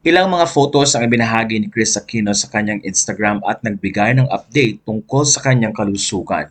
Ilang mga photos ang ibinahagi ni Chris Aquino sa kanyang Instagram at nagbigay ng update tungkol sa kanyang kalusugan.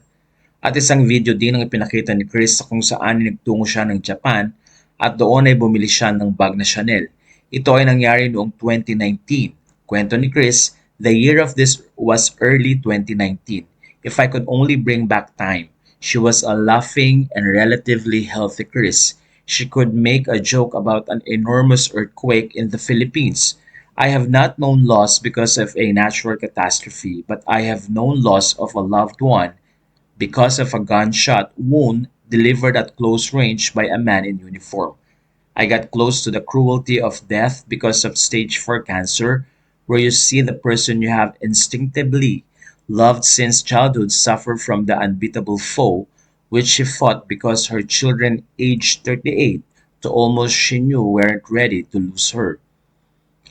At isang video din ang ipinakita ni Chris sa kung saan nagtungo siya ng Japan at doon ay bumili siya ng bag na Chanel. Ito ay nangyari noong 2019. Kwento ni Chris, the year of this was early 2019. If I could only bring back time, she was a laughing and relatively healthy Chris. She could make a joke about an enormous earthquake in the Philippines. I have not known loss because of a natural catastrophe, but I have known loss of a loved one because of a gunshot wound delivered at close range by a man in uniform. I got close to the cruelty of death because of stage 4 cancer, where you see the person you have instinctively loved since childhood suffer from the unbeatable foe, which she fought because her children, aged 38 to almost she knew weren't ready to lose her.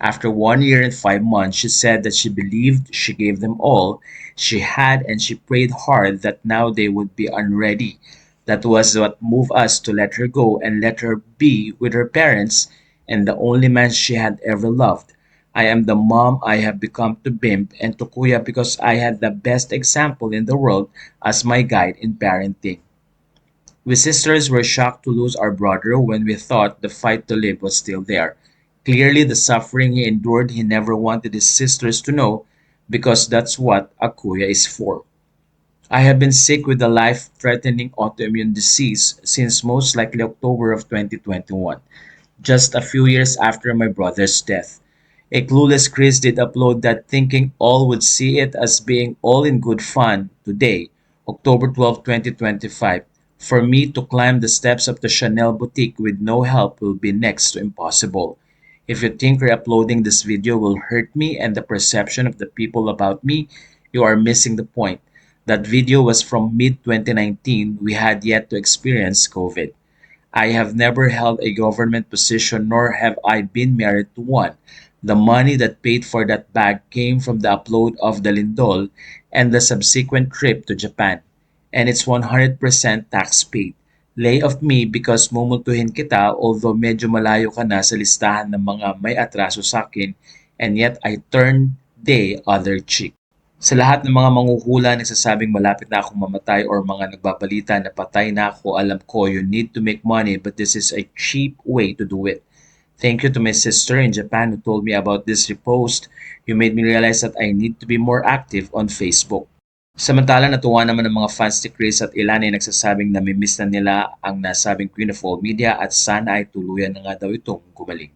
After 1 year and 5 months, she said that she believed she gave them all she had and she prayed hard that now they would be unready. That was what moved us to let her go and let her be with her parents and the only man she had ever loved. I am the mom I have become to Bimp and to Kuya because I had the best example in the world as my guide in parenting. We sisters were shocked to lose our brother when we thought the fight to live was still there. Clearly, the suffering he endured he never wanted his sisters to know because that's what a kuya is for. I have been sick with a life threatening autoimmune disease since most likely October of 2021, just a few years after my brother's death. A clueless Chris did upload that thinking all would see it as being all in good fun today, October 12, 2025. For me to climb the steps of the Chanel boutique with no help will be next to impossible. If you think re-uploading this video will hurt me and the perception of the people about me, you are missing the point. That video was from mid 2019. We had yet to experience COVID. I have never held a government position nor have I been married to one. The money that paid for that bag came from the upload of the Lindol and the subsequent trip to Japan. And it's 100% tax paid. Lay off me because mumultuhin kita although medyo malayo ka na sa listahan ng mga may atraso sa akin and yet I turn the other cheek. Sa lahat ng mga manghuhula nagsasabing malapit na akong mamatay or mga nagbabalita na patay na ako, alam ko you need to make money but this is a cheap way to do it. Thank you to my sister in Japan who told me about this repost. You made me realize that I need to be more active on Facebook. Samantala natuwa naman ng mga fans ni Chris at ilan ay nagsasabing namimiss na nila ang nasabing Queen of All Media at sana ay tuluyan na nga daw itong gumaling.